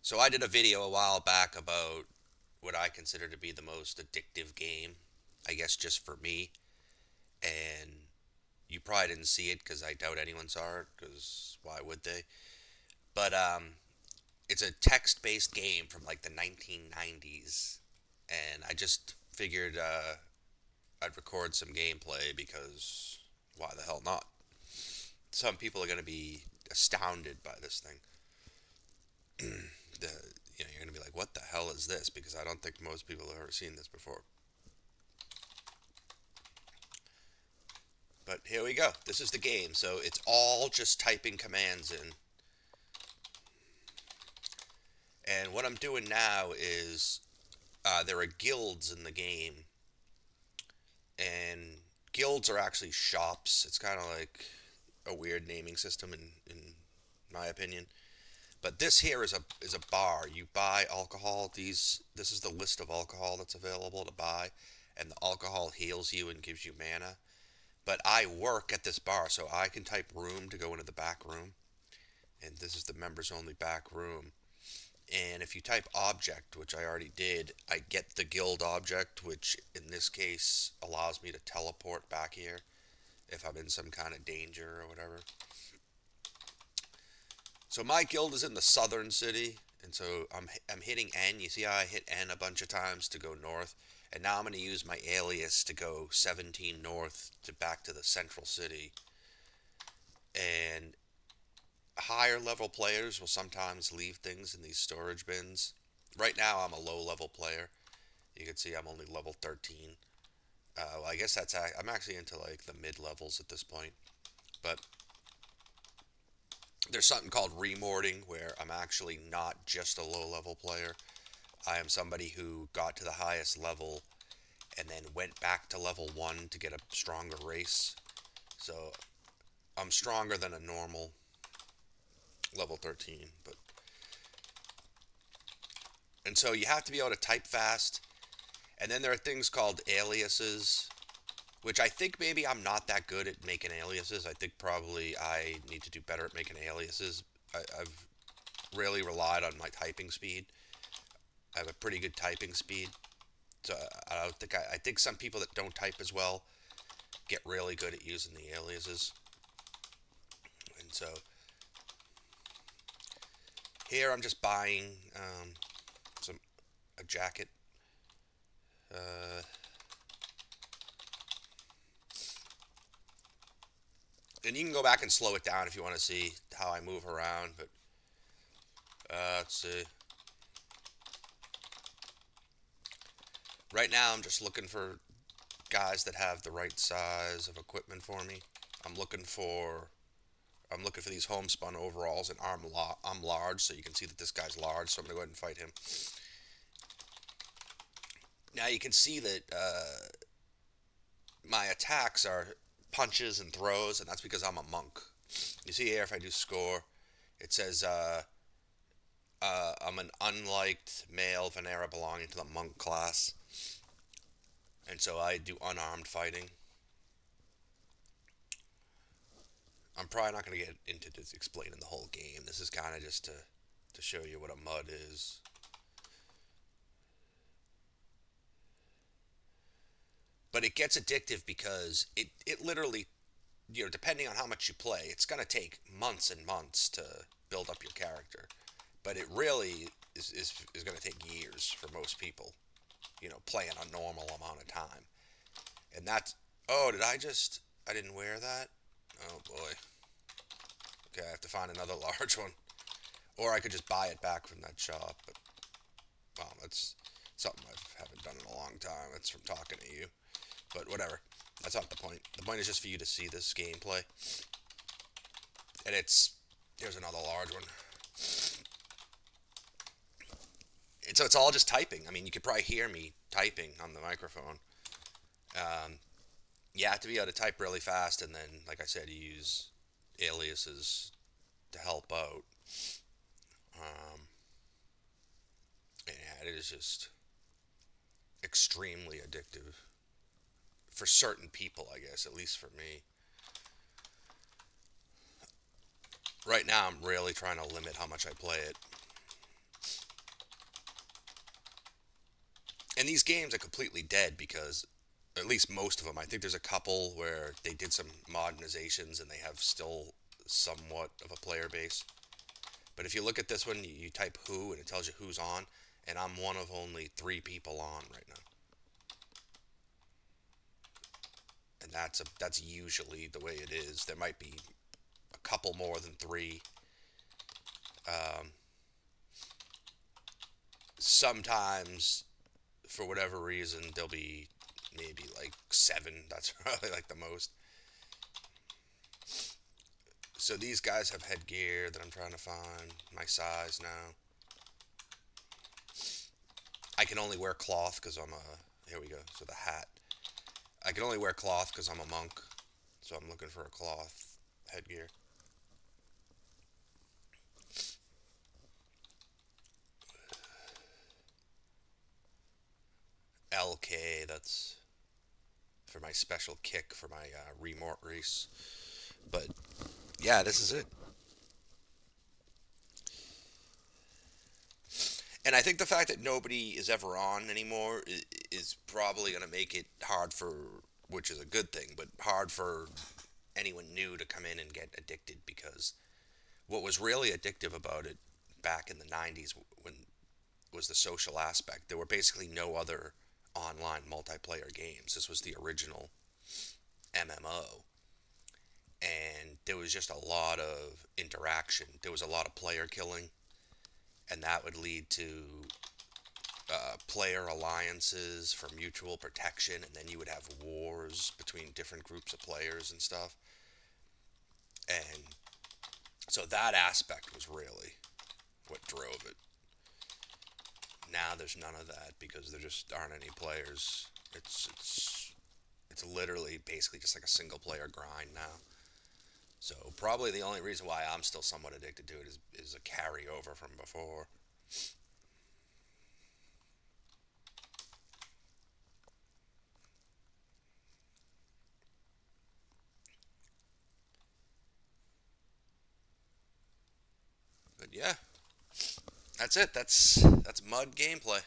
So I did a video a while back about what I consider to be the most addictive game, I guess just for me. And you probably didn't see it because I doubt anyone saw it because why would they? But it's a text-based game from like the 1990s, and I just figured I'd record some gameplay because why the hell not? Some people are going to be astounded by this thing. the, you're going to be like, what the hell is this? Because I don't think most people have ever seen this before. But here we go. This is the game. So it's all just typing commands in. And what I'm doing now is there are guilds in the game. And guilds are actually shops. It's kind of like a weird naming system in my opinion. But this here is a bar. You buy alcohol. This is the list of alcohol that's available to buy, and the alcohol heals you and gives you mana. But I work at this bar, so I can type room to go into the back room, and this is the members only back room. And if you type object, which I already did, I get the guild object, which in this case allows me to teleport back here if I'm in some kind of danger or whatever. So my guild is in the southern city, and so I'm hitting N. You see how I hit N a bunch of times to go north, and now I'm going to use my alias to go 17 north to back to the central city. And higher level players will sometimes leave things in these storage bins. Right now I'm a low level player. You can see I'm only level 13. Well, I guess I'm actually into like the mid levels at this point. But there's something called remorting where I'm actually not just a low level player. I am somebody who got to the highest level and then went back to level 1 to get a stronger race. So I'm stronger than a normal level 13, but and so you have to be able to type fast. And then there are things called aliases, which I think maybe I'm not that good at making aliases. I think probably I need to do better at making aliases. I've really relied on my typing speed. I have a pretty good typing speed. So I don't think I think some people that don't type as well get really good at using the aliases. And so here I'm just buying some a jacket. Uh, and you can go back and slow it down if you want to see how I move around. But let's see. Right now, I'm just looking for guys that have the right size of equipment for me. I'm looking for I'm looking for these homespun overalls, and I'm large, so you can see that this guy's large. So I'm gonna go ahead and fight him. Now you can see that my attacks are punches and throws, and that's because I'm a monk. You see here, if I do score, it says I'm an unliked male Venera belonging to the monk class, and so I do unarmed fighting. I'm probably not going to get into just explaining the whole game. This is kind of just to show you what a mud is. But it gets addictive because it literally, depending on how much you play, it's going to take months and months to build up your character. But it really is going to take years for most people, playing a normal amount of time. And that's, oh, I didn't wear that? Oh boy. Okay, I have to find another large one. Or I could just buy it back from that shop. But, well, that's something I haven't done in a long time. That's from talking to you. But whatever. That's not the point. The point is just for you to see this gameplay. And here's another large one. And so it's all just typing. I mean, you could probably hear me typing on the microphone. Um, you have to be able to type really fast, and then, like I said, you use aliases to help out. Um, and yeah, it is just extremely addictive for certain people, I guess, at least for me. Right now, I'm really trying to limit how much I play it. And these games are completely dead because, at least most of them, I think there's a couple where they did some modernizations and they have still somewhat of a player base. But if you look at this one, you type who and it tells you who's on, and I'm one of only three people on right now. And that's usually the way it is. There might be a couple more than three. Um, Sometimes, for whatever reason, there'll be maybe like seven. That's probably like the most. So these guys have headgear that I'm trying to find my size now. I can only wear cloth because I'm a. Here we go. So the hat. I can only wear cloth because I'm a monk. So I'm looking for a cloth headgear. LK. That's for my special kick for my remort race. But yeah, this is it. And I think the fact that nobody is ever on anymore is probably going to make it hard for, which is a good thing, but hard for anyone new to come in and get addicted because what was really addictive about it back in the 90s when was the social aspect. There were basically no other online multiplayer games. This was the original MMO. And there was just a lot of interaction. There was a lot of player killing, and that would lead to player alliances for mutual protection, and then you would have wars between different groups of players and stuff. And so that aspect was really what drove it. Now there's none of that because there just aren't any players. It's literally basically just like a single player grind now. So probably the only reason why I'm still somewhat addicted to it is a carryover from before. But yeah, that's it. That's mud gameplay.